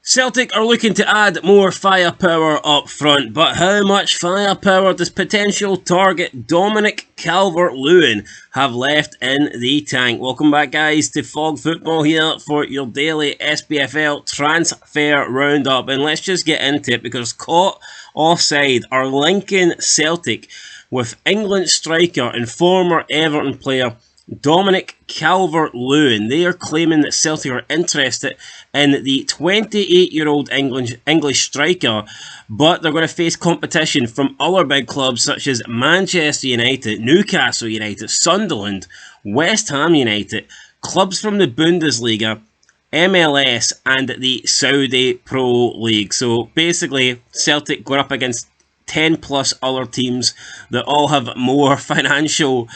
Celtic are looking to add more firepower up front, but how much firepower does potential target Dominic Calvert-Lewin have left in the tank? Welcome back, guys, to Fog Football here for your daily Spfl transfer roundup. And let's just get into it, because Caught Offside are linking Celtic with England striker and former Everton player Dominic Calvert-Lewin. They are claiming that Celtic are interested in the 28-year-old English striker, but they're going to face competition from other big clubs such as Manchester United, Newcastle United, Sunderland, West Ham United, clubs from the Bundesliga, MLS and the Saudi Pro League. So basically, Celtic go up against 10 plus other teams that all have more financial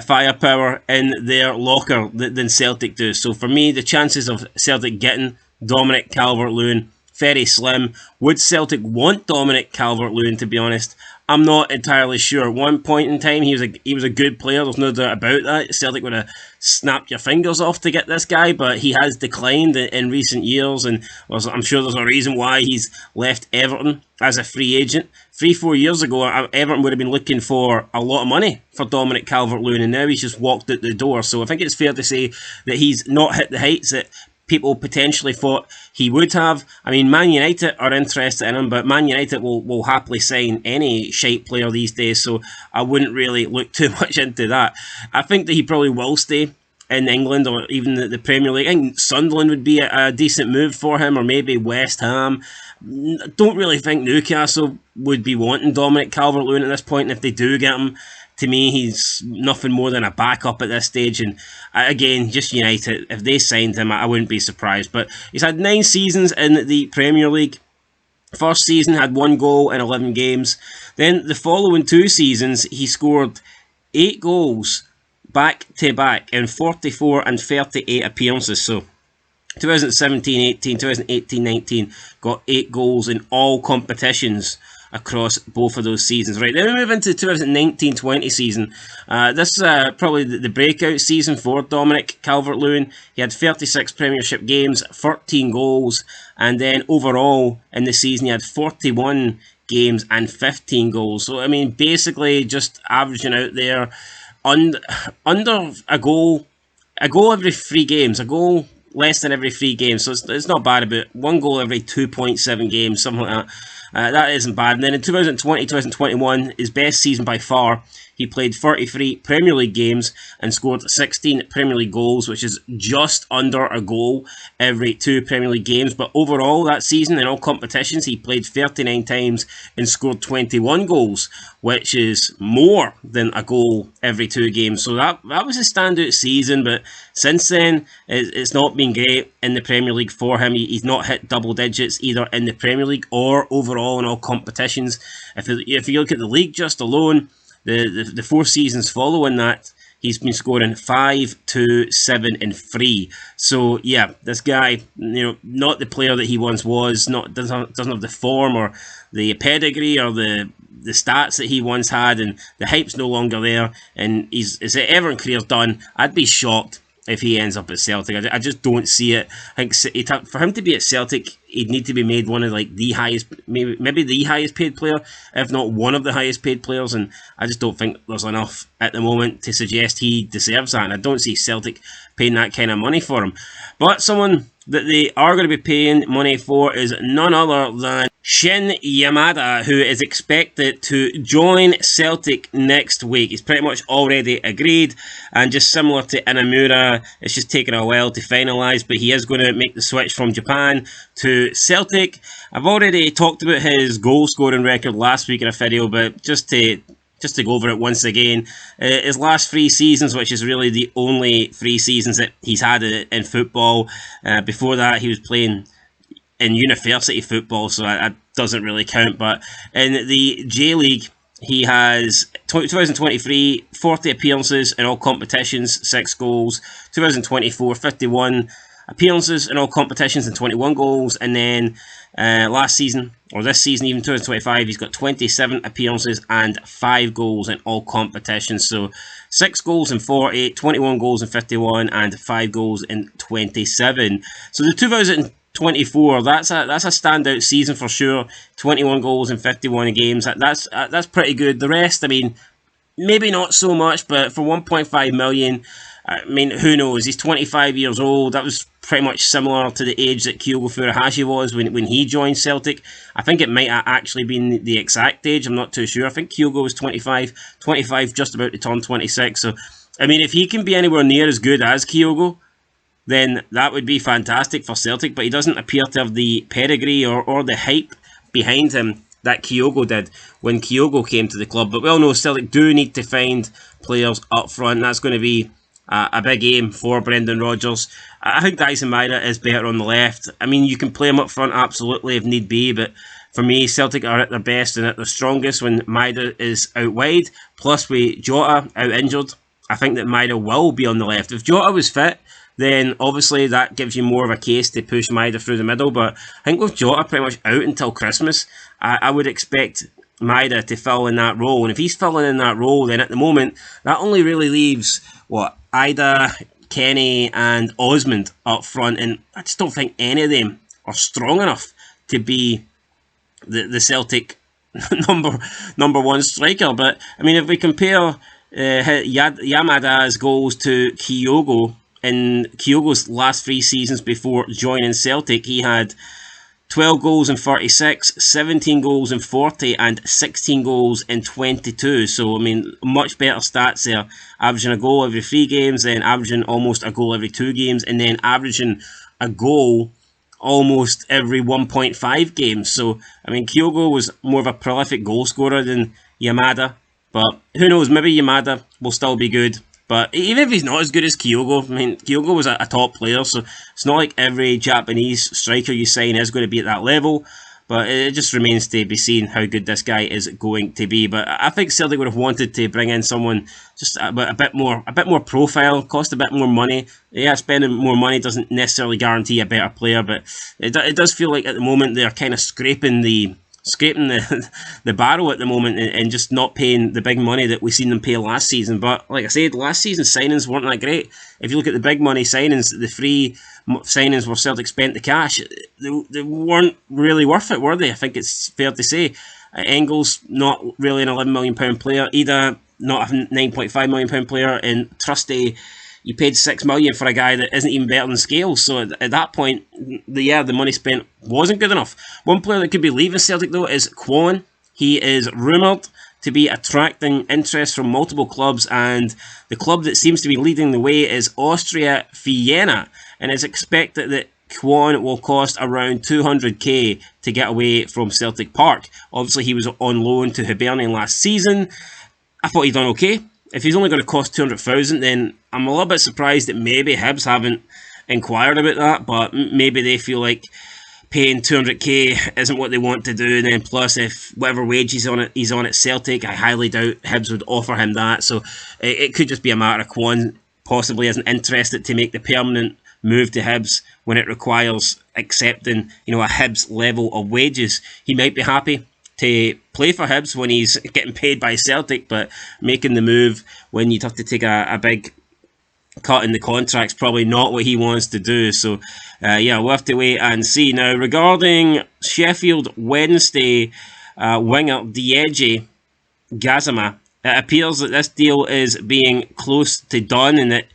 firepower in their locker than Celtic do. So for me, the chances of Celtic getting Dominic Calvert-Lewin, very slim. Would Celtic want Dominic Calvert-Lewin, to be honest? I'm not entirely sure. At one point in time, he was a good player. There's no doubt about that. Celtic would have snapped your fingers off to get this guy, but he has declined in recent years, and I'm sure there's a reason why he's left Everton as a free agent. 3-4 years ago, Everton would have been looking for a lot of money for Dominic Calvert-Lewin, and now he's just walked out the door. So I think it's fair to say that he's not hit the heights that people potentially thought he would have. I mean, Man United are interested in him, but Man United will happily sign any shite player these days, so I wouldn't really look too much into that. I think that he probably will stay in England or even the Premier League. I think Sunderland would be a decent move for him, or maybe West Ham. Don't really think Newcastle would be wanting Dominic Calvert-Lewin at this point, and if they do get him, to me, he's nothing more than a backup at this stage. And again, just United, if they signed him, I wouldn't be surprised. But he's had 9 seasons in the Premier League. First season had 1 goal in 11 games. Then the following 2 seasons, he scored 8 goals back-to-back in 44 and 38 appearances. So 2017-18, 2018-19, got 8 goals in all competitions across both of those seasons. Right, then we move into the 2019-20 season. This is probably the breakout season for Dominic Calvert-Lewin. He had 36 Premiership games, 13 goals, and then overall in the season he had 41 games and 15 goals. So, I mean, basically just averaging out there under a goal every 3 games, a goal less than every 3 games. So it's not bad. About 1 goal every 2.7 games, something like that. That isn't bad. And then in 2020-2021, his best season by far, he played 33 Premier League games and scored 16 Premier League goals, which is just under a goal every 2 Premier League games. But overall, that season in all competitions, he played 39 times and scored 21 goals, which is more than a goal every 2 games. So that was a standout season, but since then, it's not been great in the Premier League for him. He's not hit double digits either in the Premier League or overall in all competitions. If you look at the league just alone, the 4 seasons following that, he's been scoring 5, 2, 7 and 3. So yeah, this guy, not the player that he once was, doesn't have the form or the pedigree or the stats that he once had, and the hype's no longer there, and his Everton career's done. I'd be shocked if he ends up at Celtic. I just don't see it. I think for him to be at Celtic, he'd need to be made one of the highest, maybe the highest paid player, if not one of the highest paid players, and I just don't think there's enough at the moment to suggest he deserves that, and I don't see Celtic paying that kind of money for him. But someone that they are going to be paying money for is none other than Shin Yamada, who is expected to join Celtic next week. He's pretty much already agreed, and just similar to Inamura, it's just taken a while to finalise, but he is going to make the switch from Japan to Celtic. I've already talked about his goal scoring record last week in a video, but just to go over it once again, his last 3 seasons, which is really the only 3 seasons that he's had in football. Before that, he was playing in university football, so that doesn't really count. But in the J-League, he has 2023, 40 appearances in all competitions, 6 goals. 2024, 51 appearances in all competitions and 21 goals. And then last season, or this season, even 2025, he's got 27 appearances and 5 goals in all competitions. So 6 goals in 40, 21 goals in 51, and 5 goals in 27. So the 24. That's a standout season for sure. 21 goals in 51 games. That's pretty good. The rest, I mean, maybe not so much, but for 1.5 million, I mean, who knows? He's 25 years old. That was pretty much similar to the age that Kyogo Furuhashi was when he joined Celtic. I think it might have actually been the exact age. I'm not too sure. I think Kyogo was 25, just about to turn 26. So, I mean, if he can be anywhere near as good as Kyogo, then that would be fantastic for Celtic. But he doesn't appear to have the pedigree or the hype behind him that Kyogo did when Kyogo came to the club. But we all know Celtic do need to find players up front. That's going to be a big aim for Brendan Rodgers. I think Dyson Maeda is better on the left. I mean, you can play him up front absolutely if need be, but for me, Celtic are at their best and at their strongest when Maeda is out wide. Plus, with Jota out injured, I think that Maeda will be on the left. If Jota was fit, then obviously that gives you more of a case to push Maeda through the middle. But I think with Jota pretty much out until Christmas, I would expect Maeda to fill in that role. And if he's filling in that role, then at the moment, that only really leaves, Ida, Kenny and Osmond up front. And I just don't think any of them are strong enough to be the Celtic number one striker. But, I mean, if we compare Yamada's goals to Kyogo, in Kyogo's last 3 seasons before joining Celtic, he had 12 goals in 36, 17 goals in 40, and 16 goals in 22. So, I mean, much better stats there. Averaging a goal every 3 games, then averaging almost a goal every 2 games, and then averaging a goal almost every 1.5 games. So, I mean, Kyogo was more of a prolific goal scorer than Yamada. But who knows, maybe Yamada will still be good. But even if he's not as good as Kyogo, I mean, Kyogo was a top player, so it's not like every Japanese striker you sign is going to be at that level. But it just remains to be seen how good this guy is going to be. But I think Celtic would have wanted to bring in someone just a bit more profile, cost a bit more money. Yeah, spending more money doesn't necessarily guarantee a better player, but it does feel like at the moment they're kind of scraping the barrel at the moment and just not paying the big money that we seen them pay last season. But like I said, last season's signings weren't that great. If you look at the big money signings, the free signings where Celtic spent the cash, they weren't really worth it, were they? I think it's fair to say. Engels, not really an £11 million player. Ida, not a £9.5 million player. And Trusty, you paid $6 million for a guy that isn't even better than Scales. So at that point, the money spent wasn't good enough. One player that could be leaving Celtic though is Kwon. He is rumoured to be attracting interest from multiple clubs, and the club that seems to be leading the way is Austria Vienna, and it's expected that Kwon will cost around 200k to get away from Celtic Park. Obviously, he was on loan to Hibernian last season. I thought he'd done okay. If he's only going to cost 200,000, then I'm a little bit surprised that maybe Hibs haven't inquired about that, but maybe they feel like paying 200k isn't what they want to do. And then plus, if whatever wage he's on at Celtic, I highly doubt Hibs would offer him that. So it could just be a matter of Kwon possibly isn't interested to make the permanent move to Hibs when it requires accepting, a Hibs level of wages. He might be happy to play for Hibs when he's getting paid by Celtic, but making the move when you'd have to take a big cut in the contract's probably not what he wants to do. So we'll have to wait and see. Now, regarding Sheffield Wednesday winger Diego Gazama, it appears that this deal is being close to done and that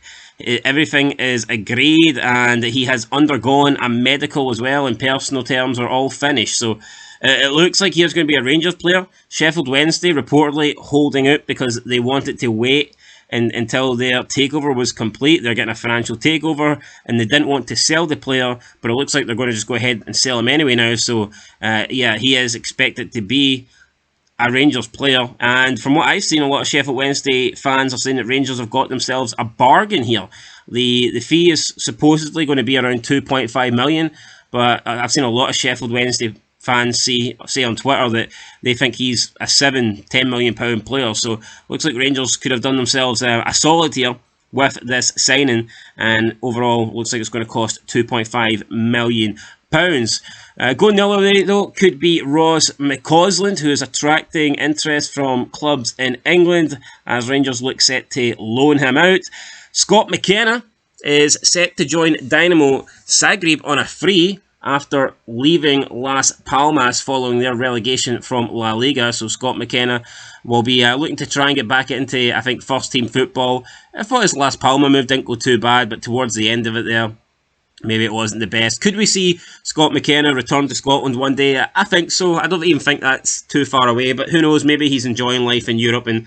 everything is agreed, and he has undergone a medical as well, and personal terms are all finished. So it looks like he's going to be a Rangers player. Sheffield Wednesday reportedly holding out because they wanted to wait until their takeover was complete. They're getting a financial takeover and they didn't want to sell the player, but it looks like they're going to just go ahead and sell him anyway now. So he is expected to be a Rangers player, and from what I've seen, a lot of Sheffield Wednesday fans are saying that Rangers have got themselves a bargain here. The fee is supposedly going to be around 2.5 million, but I've seen a lot of Sheffield Wednesday fans say on Twitter that they think he's a £10 million player. So looks like Rangers could have done themselves a solid here with this signing, and overall looks like it's going to cost £2.5 million. Going the other way though could be Ross McCausland, who is attracting interest from clubs in England as Rangers look set to loan him out. Scott McKenna is set to join Dynamo Zagreb on a free after leaving Las Palmas following their relegation from La Liga. So Scott McKenna will be looking to try and get back into, I think, first team football. I thought his Las Palmas move didn't go too bad, but towards the end of it there, maybe it wasn't the best. Could we see Scott McKenna return to Scotland one day? I think so. I don't even think that's too far away, but who knows? Maybe he's enjoying life in Europe, and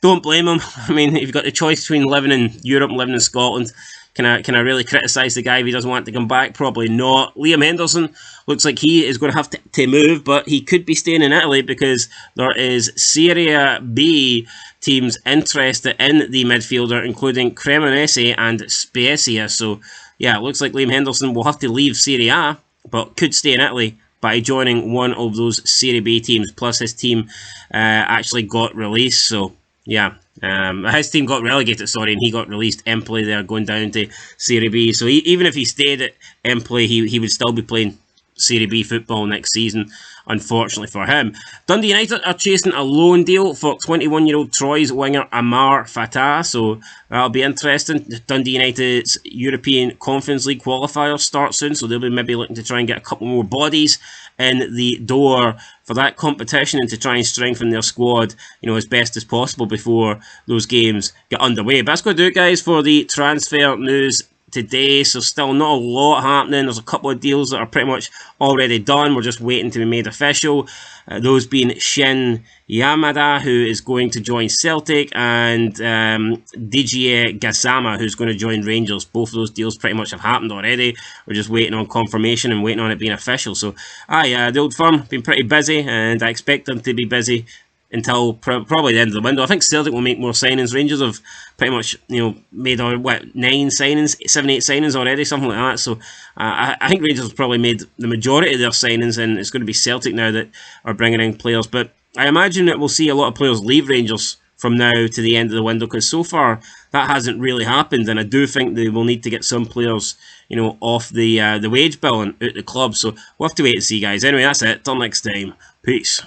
don't blame him. I mean, if you've got the choice between living in Europe and living in Scotland, can I really criticise the guy if he doesn't want to come back? Probably not. Liam Henderson looks like he is going to have to move, but he could be staying in Italy because there is Serie B teams interested in the midfielder, including Cremonese and Spezia. So, yeah, it looks like Liam Henderson will have to leave Serie A, but could stay in Italy by joining one of those Serie B teams. Plus, his team actually got released, so yeah. His team got relegated, and he got released. Empoli, they're going down to Serie B. So even if he stayed at Empoli, he would still be playing Serie B football next season, unfortunately for him. Dundee United are chasing a loan deal for 21-year-old Troyes winger Amar Fatah, so that'll be interesting. Dundee United's European Conference League qualifier starts soon, so they'll be maybe looking to try and get a couple more bodies in the door for that competition and to try and strengthen their squad, as best as possible before those games get underway. But that's going to do it, guys, for the transfer news today. So still not a lot happening. There's a couple of deals that are pretty much already done. We're just waiting to be made official. Those being Shin Yamada, who is going to join Celtic, and Didier Gassama, who's going to join Rangers. Both of those deals pretty much have happened already. We're just waiting on confirmation and waiting on it being official. So, the Old Firm have been pretty busy, and I expect them to be busy until probably the end of the window. I think Celtic will make more signings. Rangers have pretty much, made 7, 8 signings already, something like that. So I think Rangers have probably made the majority of their signings, and it's going to be Celtic now that are bringing in players. But I imagine that we'll see a lot of players leave Rangers from now to the end of the window, because so far that hasn't really happened, and I do think they will need to get some players, off the wage bill and out the club. So we'll have to wait and see, guys. Anyway, that's it. Till next time. Peace.